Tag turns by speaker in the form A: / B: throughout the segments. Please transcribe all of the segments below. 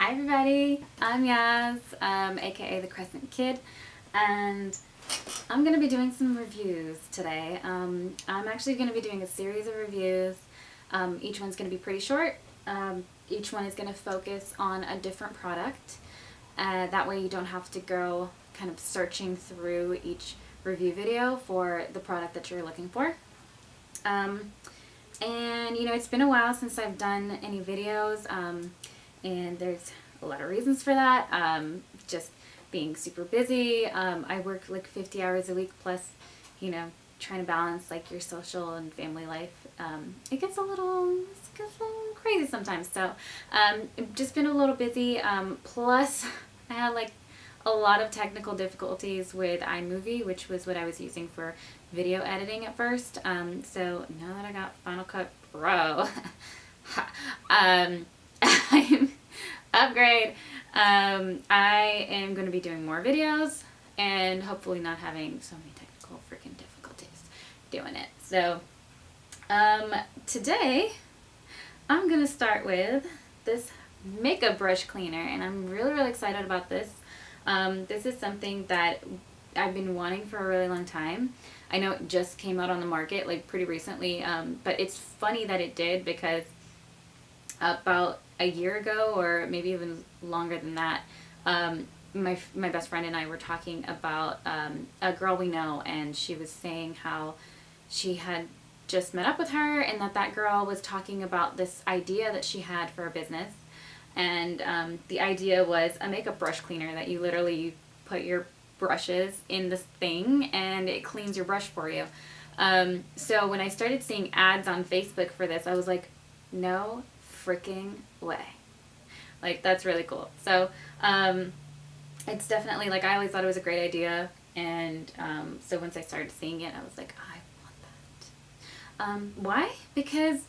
A: Hi everybody, I'm Yaz, aka the Crescent Kid, and I'm going to be doing some reviews today. I'm actually going to be doing a series of reviews. Each one's going to be pretty short. Each one is going to focus on a different product. That way you don't have to go kind of searching through each review video for the product that you're looking for. And you know, it's been a while since I've done any videos, and there's a lot of reasons for that. Just being super busy. I work like 50 hours a week plus, you know, trying to balance like your social and family life. It gets a little crazy sometimes. So I've just been a little busy. Plus I had like a lot of technical difficulties with iMovie, which was what I was using for video editing at first. So now that I got Final Cut Pro, I'm upgrade. I am going to be doing more videos and hopefully not having so many technical freaking difficulties doing it. So today I'm going to start with this makeup brush cleaner, and I'm really excited about this. This is something that I've been wanting for a really long time. I know it just came out on the market like pretty recently, but it's funny that it did, because about a year ago, or maybe even longer than that, my best friend and I were talking about a girl we know, and she was saying how she had just met up with her, and that girl was talking about this idea that she had for a business. And the idea was a makeup brush cleaner that you literally put your brushes in this thing and it cleans your brush for you. So when I started seeing ads on Facebook for this, I was like, no freaking way. Like, that's really cool. So it's definitely, like, I always thought it was a great idea. And so once I started seeing it, I was like, I want that. Why? Because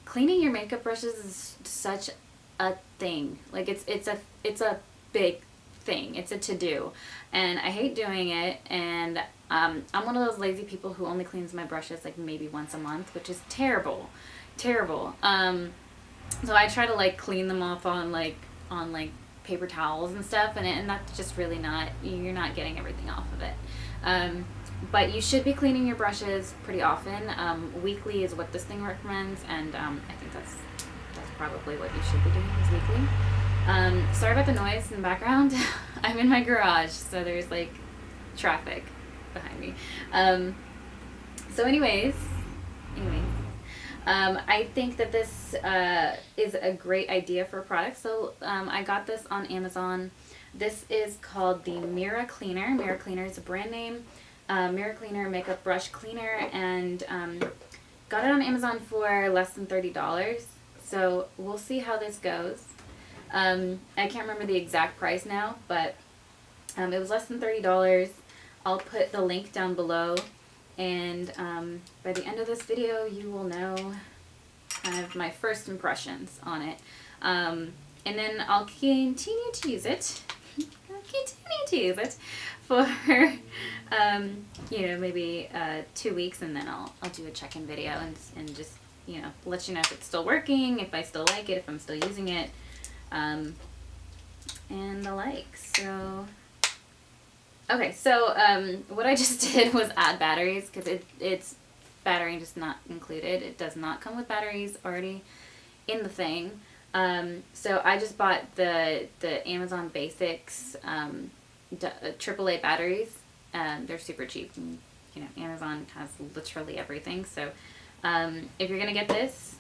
A: cleaning your makeup brushes is such a thing. Like, it's a big thing. It's a to-do, and I hate doing it. And I'm one of those lazy people who only cleans my brushes like maybe once a month, which is terrible. So I try to like clean them off on like paper towels and stuff, and that's just really not, you're not getting everything off of it. But you should be cleaning your brushes pretty often. Weekly is what this thing recommends, and I think that's probably what you should be doing, is weekly. Sorry about the noise in the background. I'm in my garage, so there's like traffic behind me. So anyways, I think that this is a great idea for a product. So I got this on Amazon. This is called the Mira Cleaner. Mira Cleaner is a brand name. Mira Cleaner makeup brush cleaner, and got it on Amazon for less than $30. So we'll see how this goes. I can't remember the exact price now, but it was less than $30. I'll put the link down below, and by the end of this video you will know kind of my first impressions on it. And then I'll continue to use it. For you know, maybe 2 weeks, and then I'll do a check-in video and just, you know, let you know if it's still working, if I still like it, if I'm still using it, and the like. So okay, so what I just did was add batteries, because it's battery just not included. It does not come with batteries already in the thing. So I just bought the Amazon Basics AAA batteries. They're super cheap, and, you know, Amazon has literally everything. So if you're gonna get this,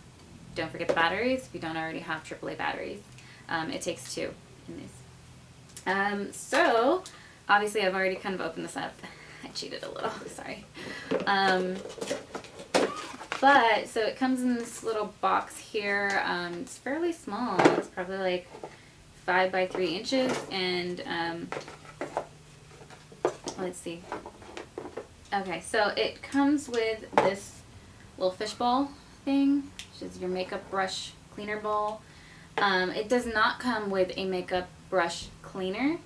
A: don't forget the batteries if you don't already have AAA batteries. It takes 2 in these. So obviously I've already kind of opened this up. I cheated a little, sorry. But so it comes in this little box here. It's fairly small. It's probably like 5 by 3 inches, and let's see. Okay, so it comes with this little fishbowl thing, which is your makeup brush cleaner bowl. It does not come with a makeup brush cleanser.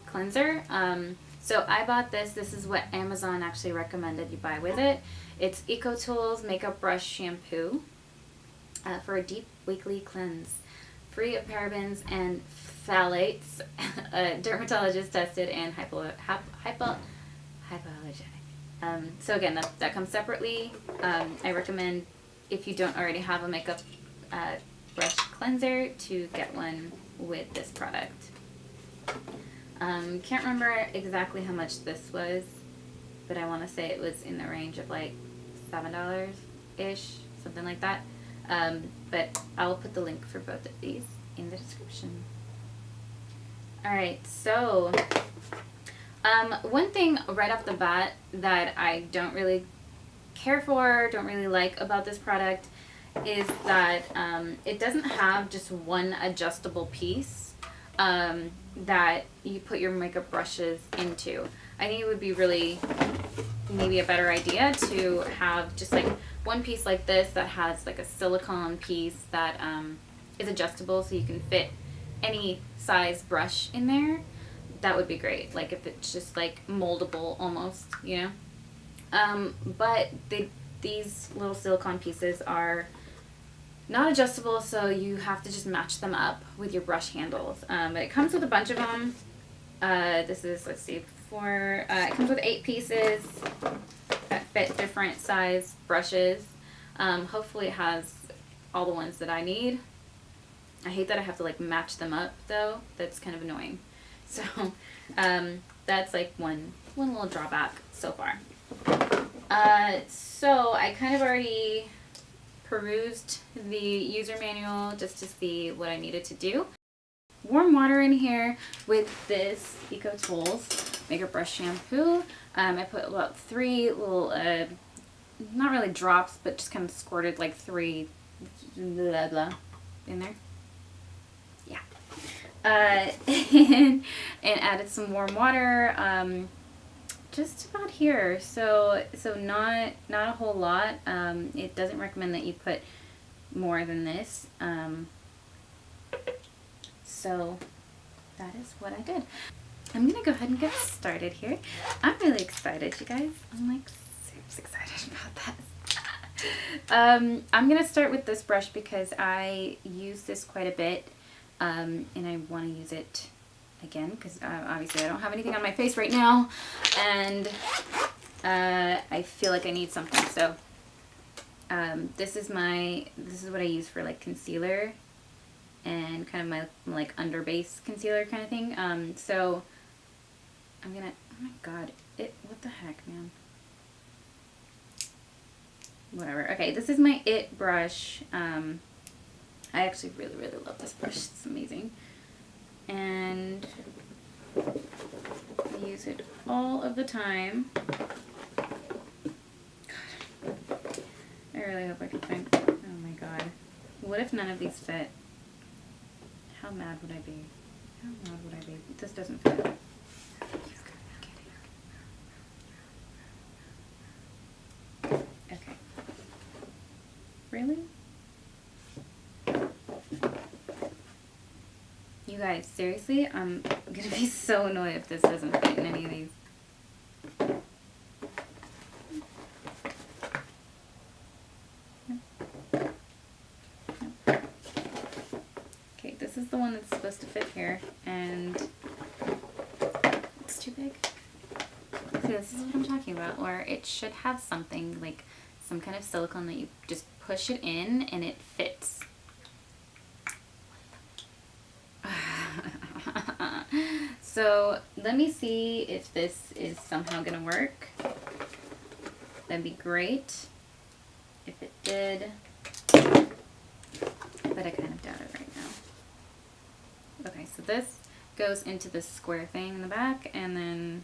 A: So I bought this. This is what Amazon actually recommended you buy with it. It's EcoTools Makeup Brush Shampoo for a deep weekly cleanse free of parabens and phthalates, dermatologist tested, and hypoallergenic. So again, that comes separately. I recommend, if you don't already have a makeup brush cleanser, to get one with this product. Can't remember exactly how much this was, but I want to say it was in the range of like $7-ish, something like that. But I will put the link for both of these in the description. Alright, so one thing right off the bat that I don't really care for, don't really like about this product, is that it doesn't have just one adjustable piece that you put your makeup brushes into. I think it would be really maybe a better idea to have just like one piece like this that has like a silicone piece that is adjustable, so you can fit any size brush in there. That would be great, like if it's just like moldable almost, you know. But these little silicone pieces are not adjustable, so you have to just match them up with your brush handles. But it comes with a bunch of them. This is, let's see, it comes with 8 pieces that fit different size brushes. Hopefully it has all the ones that I need. I hate that I have to like match them up though. That's kind of annoying. So that's like one little drawback so far. So I kind of already perused the user manual just to see what I needed to do. Warm water in here with this Eco Tools makeup brush shampoo. I put about 3 little, not really drops, but just kind of squirted like 3 blah blah in there. Yeah. And added some warm water, just about here. So not a whole lot. It doesn't recommend that you put more than this. So that is what I did. I'm gonna go ahead and get started here. I'm really excited, you guys. I'm like super excited about that. I'm gonna start with this brush because I use this quite a bit, and I want to use it again because obviously I don't have anything on my face right now, and I feel like I need something. So this is what I use for like concealer and kind of my like under base concealer kind of thing. So I'm gonna, oh my god, what the heck, man. Whatever. Okay, this is my It brush. I actually really love this brush. It's amazing. And I use it all of the time. God. I really hope I can find, oh my god. What if none of these fit? How mad would I be? How mad would I be? This doesn't fit. Okay. Really? You guys, seriously, I'm gonna be so annoyed if this doesn't fit in any of these. Okay, this is the one that's supposed to fit here, and it's too big. See, this is what I'm talking about, or it should have something like some kind of silicone that you just push it in and it fits. So let me see if this is somehow gonna work. That'd be great if it did, but I kind of doubt it right now. Okay, so this goes into this square thing in the back, and then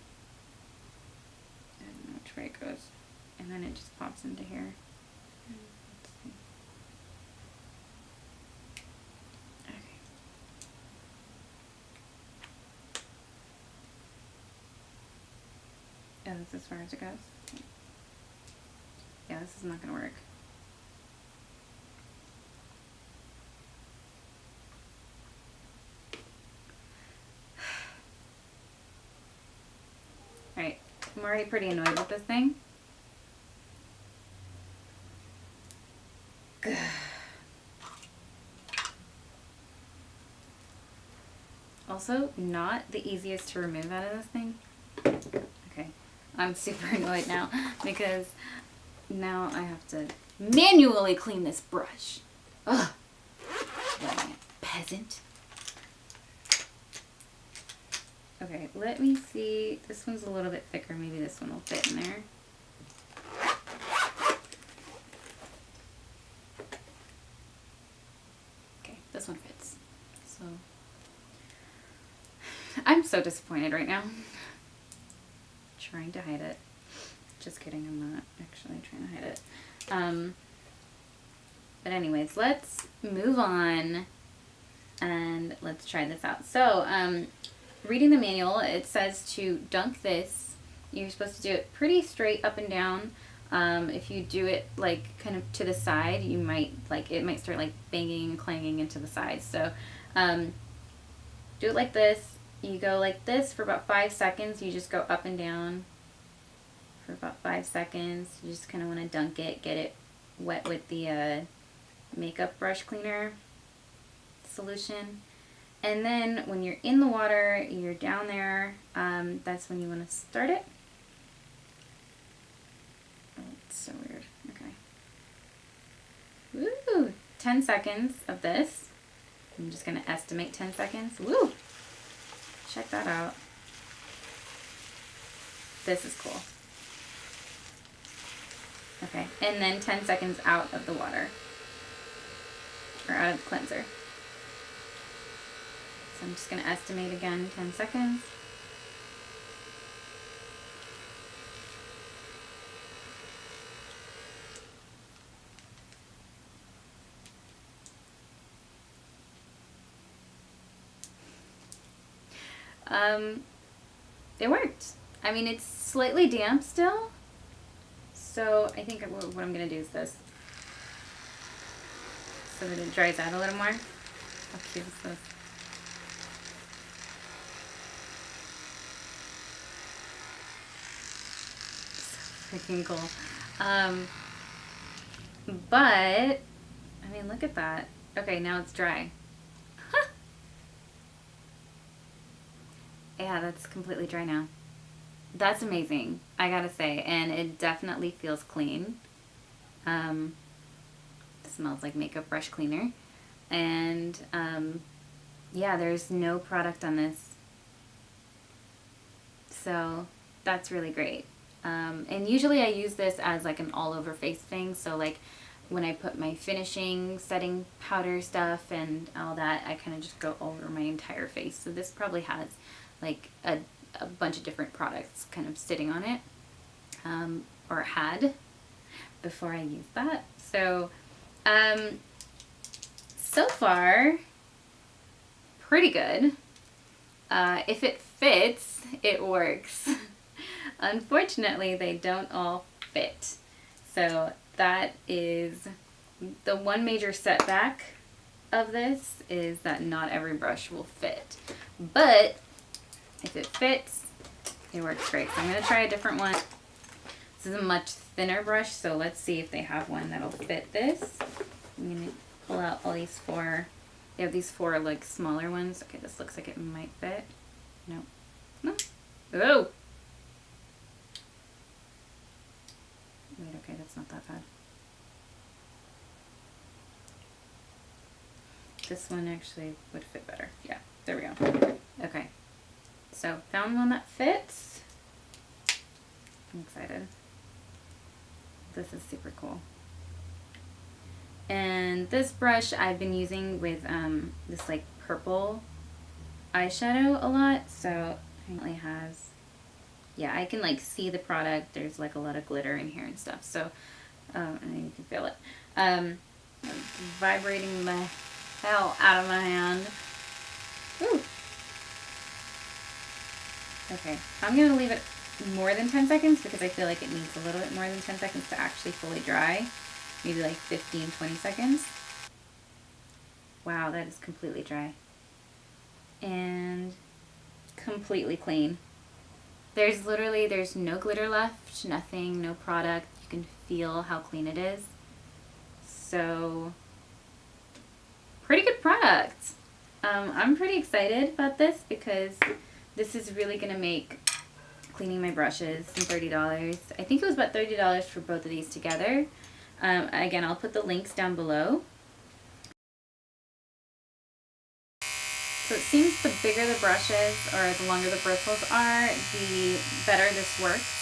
A: I don't know which way it goes, and then it just pops into here. Oh, that's as far as it goes? Yeah, this is not going to work. Alright, I'm already pretty annoyed with this thing. Also not the easiest to remove out of this thing. Okay, I'm super annoyed now because now I have to manually clean this brush. Ugh, what am I, a peasant? Okay, let me see. This one's a little bit thicker. Maybe this one will fit in there. Okay, this one fits. So, I'm so disappointed right now. Trying to hide it. Just kidding, I'm not actually trying to hide it. But anyways, let's move on and let's try this out. So, reading the manual, it says to dunk this. You're supposed to do it pretty straight up and down. If you do it like kind of to the side, you might it might start like banging and clanging into the sides. So do it like this. You go like this for about 5 seconds. You just go up and down for about 5 seconds. You just kind of want to dunk it, get it wet with the makeup brush cleaner solution. And then when you're in the water, you're down there, that's when you want to start it. Oh, it's so weird. Okay. Woo! 10 seconds of this. I'm just going to estimate 10 seconds. Woo! Check that out. This is cool. Okay, and then 10 seconds out of the water. Or out of the cleanser. So I'm just going to estimate again 10 seconds. It worked. I mean, it's slightly damp still. So I think what I'm going to do is this. So that it dries out a little more. How cute is this? So freaking cool. But, I mean, look at that. Okay, now it's dry. Yeah, that's completely dry now. That's amazing, I gotta say, and it definitely feels clean. Smells like makeup brush cleaner, and yeah, there's no product on this, so that's really great. And usually I use this as like an all over face thing, so like when I put my finishing setting powder stuff and all that, I kind of just go over my entire face. So this probably has like a bunch of different products kind of sitting on it, or had before I used that. So so far, pretty good. If it fits, it works. Unfortunately, they don't all fit. So that is the one major setback of this, is that not every brush will fit. But if it fits, it works great. So I'm going to try a different one. This is a much thinner brush, so let's see if they have one that'll fit this. I'm going to pull out all these four. They have these four like smaller ones. Okay, this looks like it might fit. No. No. Oh! Wait, okay, that's not that bad. This one actually would fit better. Yeah, there we go. Okay. So, found one that fits. I'm excited. This is super cool. And this brush I've been using with this like purple eyeshadow a lot. So, it really has, yeah, I can like see the product. There's like a lot of glitter in here and stuff. So, and you can feel it. Vibrating the hell out of my hand. Woo! Okay, I'm going to leave it more than 10 seconds because I feel like it needs a little bit more than 10 seconds to actually fully dry. Maybe like 15, 20 seconds. Wow, that is completely dry. And completely clean. There's no glitter left, nothing, no product. You can feel how clean it is. So, pretty good product. I'm pretty excited about this because this is really going to make cleaning my brushes some $30. I think it was about $30 for both of these together. Again, I'll put the links down below. So it seems the bigger the brushes or the longer the bristles are, the better this works.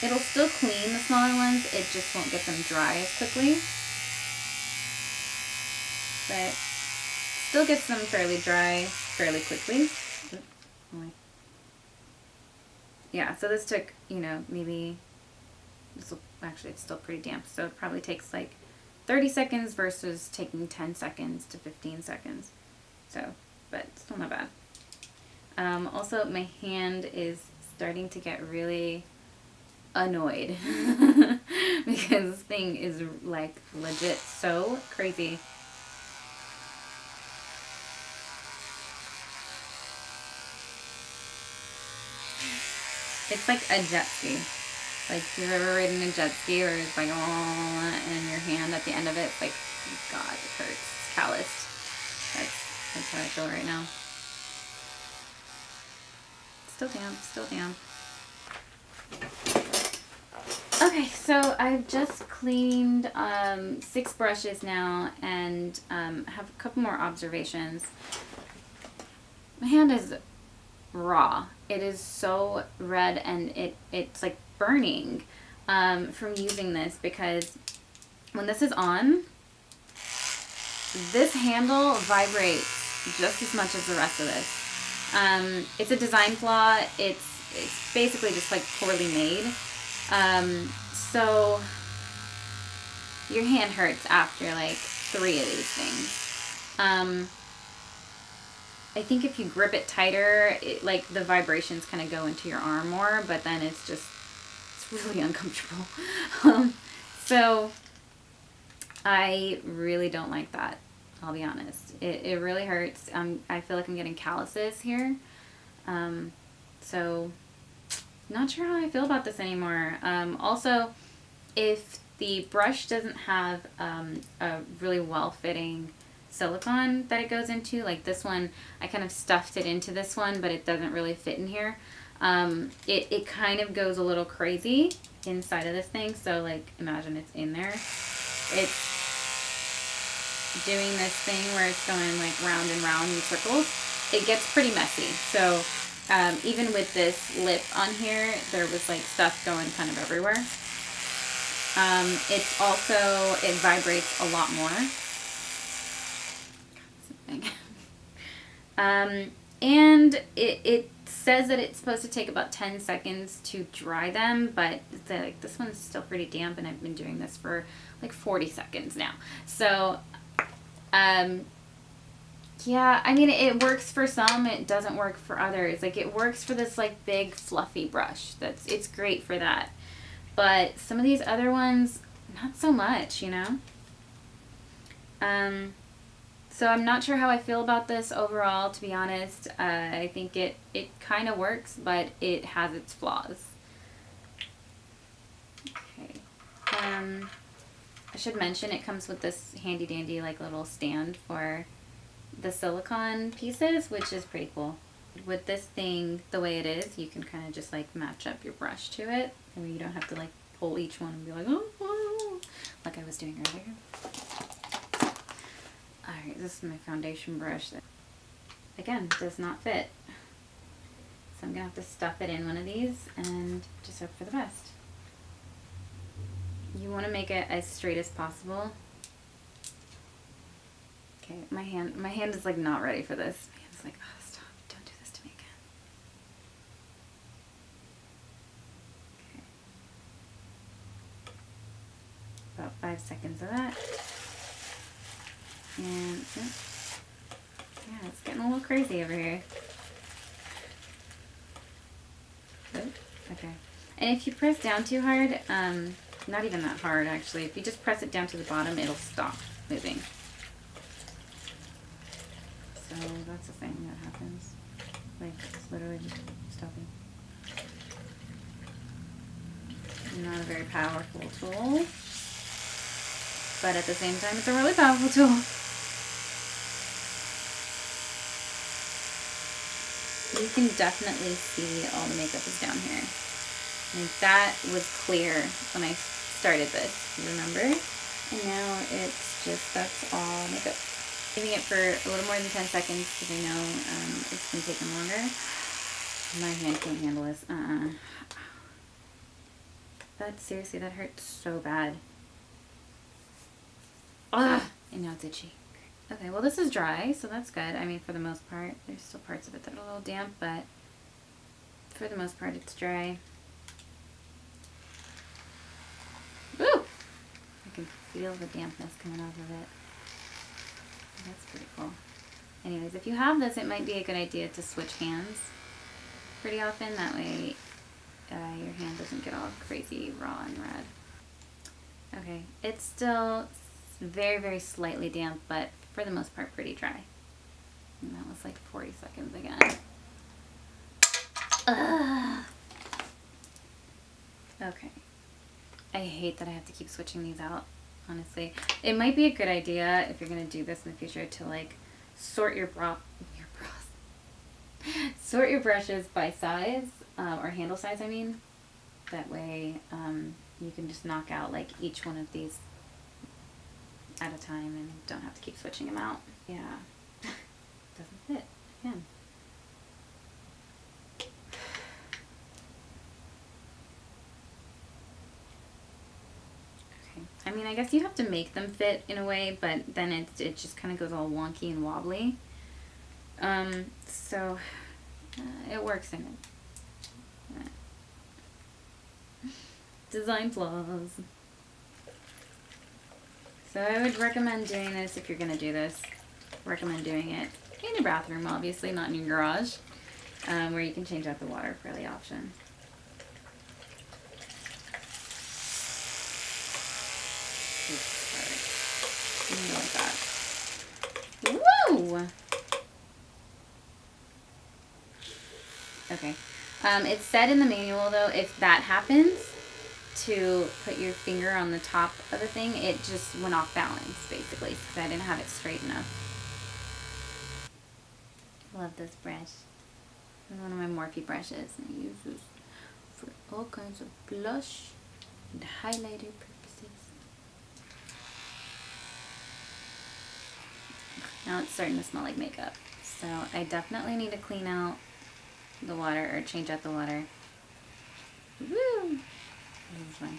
A: It'll still clean the smaller ones, it just won't get them dry as quickly. But still gets them fairly dry fairly quickly. Yeah, so this took, you know, maybe, actually it's still pretty damp, so it probably takes like 30 seconds versus taking 10 seconds to 15 seconds. So, but still not bad. Also, my hand is starting to get really annoyed because this thing is like legit so crazy. It's like a jet ski. Like, if you've ever ridden a jet ski where it's like, oh, and your hand at the end of it, it's like, God, it hurts. It's calloused. That's how I feel right now. Still damp, still damp. Okay, so I've just cleaned 6 brushes now and have a couple more observations. My hand is raw. It is so red and it's like burning from using this, because when this is on, this handle vibrates just as much as the rest of this. It's a design flaw. It's basically just like poorly made. So your hand hurts after like 3 of these things. I think if you grip it tighter, like the vibrations kind of go into your arm more, but then it's really uncomfortable. So I really don't like that, I'll be honest. It really hurts. I feel like I'm getting calluses here. So not sure how I feel about this anymore. Also, if the brush doesn't have a really well-fitting silicone that it goes into, like this one, I kind of stuffed it into this one, but it doesn't really fit in here. It kind of goes a little crazy inside of this thing, so like imagine it's in there. It's doing this thing where it's going like round and round in circles. It gets pretty messy. So even with this lip on here, there was like stuff going kind of everywhere. It's also, it vibrates a lot more. And it says that it's supposed to take about 10 seconds to dry them, but like this one's still pretty damp, and I've been doing this for like 40 seconds now. So, yeah, I mean, it works for some, it doesn't work for others. Like, it works for this like big fluffy brush. It's great for that. But some of these other ones, not so much, you know? So I'm not sure how I feel about this overall, to be honest. I think it kind of works, but it has its flaws. Okay. I should mention it comes with this handy dandy like little stand for the silicone pieces, which is pretty cool. With this thing the way it is, you can kind of just like match up your brush to it, and you don't have to like pull each one and be like, oh, like I was doing earlier. Alright, this is my foundation brush that, again, does not fit. So I'm going to have to stuff it in one of these and just hope for the best. You want to make it as straight as possible. Okay, my hand is like not ready for this. My hand's like, oh, stop, don't do this to me again. Okay. About 5 seconds of that. And yeah, it's getting a little crazy over here. Okay. And if you press down too hard, not even that hard actually, if you just press it down to the bottom, it'll stop moving. So that's the thing that happens. Like, it's literally just stopping. Not a very powerful tool, but at the same time, it's a really powerful tool. can definitely see all the makeup is down here. Like that was clear when I started this, remember? And now it's just, that's all makeup. Leaving it for a little more than 10 seconds because I know it's going to take them longer. My hand can't handle this. Seriously, that hurts so bad. Ah, and now it's itchy. Okay, well this is dry, so that's good. I mean, for the most part. There's still parts of it that are a little damp, but for the most part it's dry. Woo! I can feel the dampness coming off of it. That's pretty cool. Anyways, if you have this, it might be a good idea to switch hands pretty often. That way your hand doesn't get all crazy raw and red. Okay, it's still very, very slightly damp, but for the most part pretty dry. And that was like 40 seconds again. Ugh. Okay. I hate that I have to keep switching these out, honestly. It might be a good idea if you're going to do this in the future to like sort your sort your brushes by size, or handle size, I mean. That way you can just knock out like each one of these at a time and don't have to keep switching them out. Yeah, doesn't fit again. Okay, I mean, I guess you have to make them fit in a way, but then it just kind of goes all wonky and wobbly. So it works in it. Design flaws. So I would recommend doing this if you're going to do this. Recommend doing it in your bathroom, obviously, not in your garage, where you can change out the water fairly often. Like that. Woo! Okay. It said in the manual, though, if that happens, to put your finger on the top of the thing, it just went off balance, basically, because I didn't have it straight enough. Love this brush. This is one of my Morphe brushes, and I use this for all kinds of blush and highlighter purposes. Now it's starting to smell like makeup, so I definitely need to clean out the water, or change out the water. Woo! This is fun.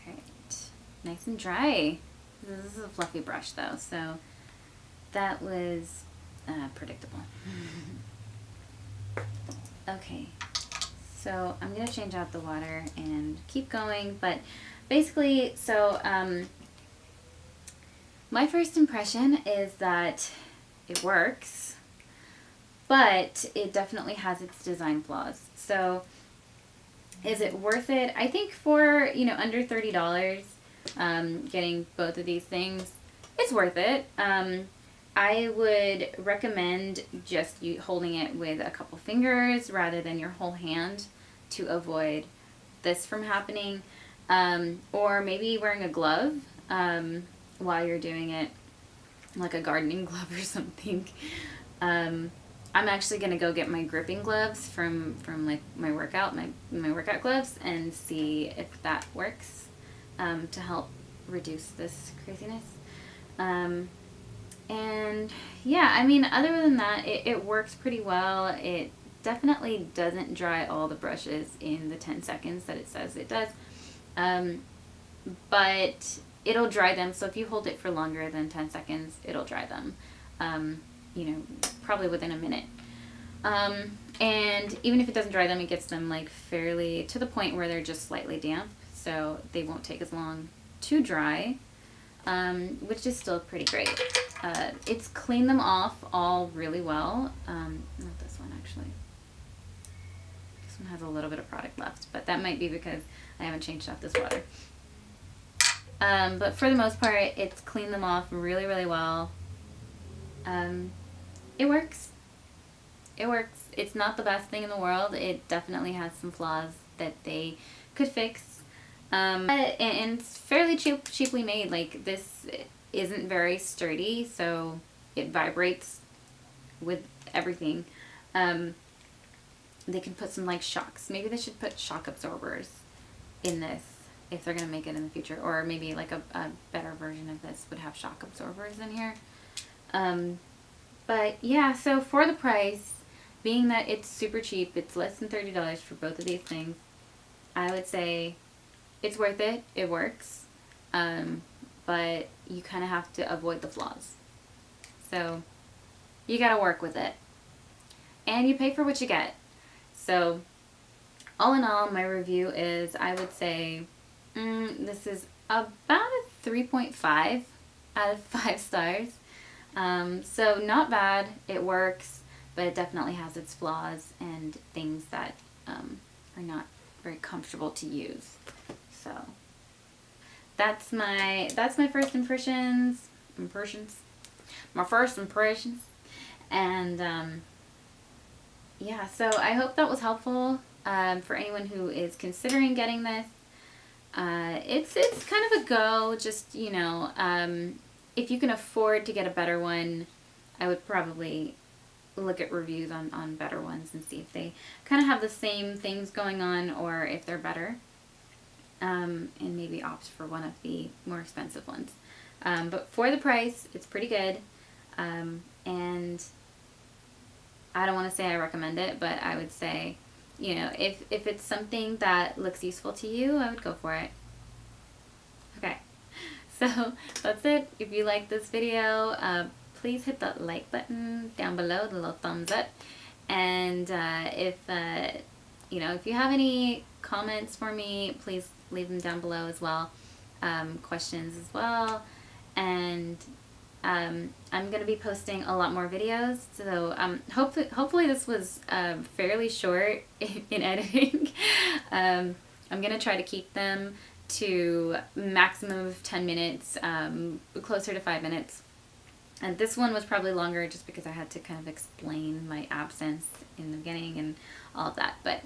A: Alright, nice and dry. This is a fluffy brush though, so that was predictable. Okay, so I'm going to change out the water and keep going, but basically, so my first impression is that it works, but it definitely has its design flaws. So is it worth it? I think for, you know, under $30, getting both of these things, it's worth it. I would recommend just you holding it with a couple fingers rather than your whole hand to avoid this from happening. Or maybe wearing a glove while you're doing it, like a gardening glove or something. I'm actually gonna go get my gripping gloves from like my workout gloves and see if that works to help reduce this craziness. And yeah, I mean, other than that, it works pretty well. It definitely doesn't dry all the brushes in the 10 seconds that it says it does. But it'll dry them. So if you hold it for longer than 10 seconds, it'll dry them, you know, probably within a minute. And even if it doesn't dry them, it gets them like fairly to the point where they're just slightly damp. So they won't take as long to dry, which is still pretty great. It's cleaned them off all really well. Not this one, actually. This one has a little bit of product left, but that might be because I haven't changed out this water. But for the most part, it's cleaned them off really, really well. It works. It works. It's not the best thing in the world. It definitely has some flaws that they could fix. And it's fairly cheaply made. Like, this isn't very sturdy, so it vibrates with everything. They can put some like shocks. Maybe they should put shock absorbers in this if they're gonna make it in the future, or maybe like a better version of this would have shock absorbers in here. But yeah, so for the price, being that it's super cheap, it's less than $30 for both of these things, I would say it's worth it. It works. But you kind of have to avoid the flaws. So you gotta work with it. And you pay for what you get. So all in all, my review is, I would say, this is about a 3.5 out of 5 stars. So not bad. It works, but it definitely has its flaws and things that are not very comfortable to use. So that's my first impressions. My first impressions. And yeah, so I hope that was helpful for anyone who is considering getting this. It's kind of a go. Just, you know, if you can afford to get a better one, I would probably look at reviews on better ones and see if they kind of have the same things going on, or if they're better, and maybe opt for one of the more expensive ones. But for the price, it's pretty good, and I don't want to say I recommend it, but I would say, you know, if it's something that looks useful to you, I would go for it. Okay, so that's it. If you like this video, please hit that like button down below, the little thumbs up. And if you know, if you have any comments for me, please leave them down below as well. Questions as well. And I'm going to be posting a lot more videos, so hopefully this was fairly short in editing. I'm going to try to keep them to maximum of 10 minutes, closer to 5 minutes. And this one was probably longer just because I had to kind of explain my absence in the beginning and all of that. But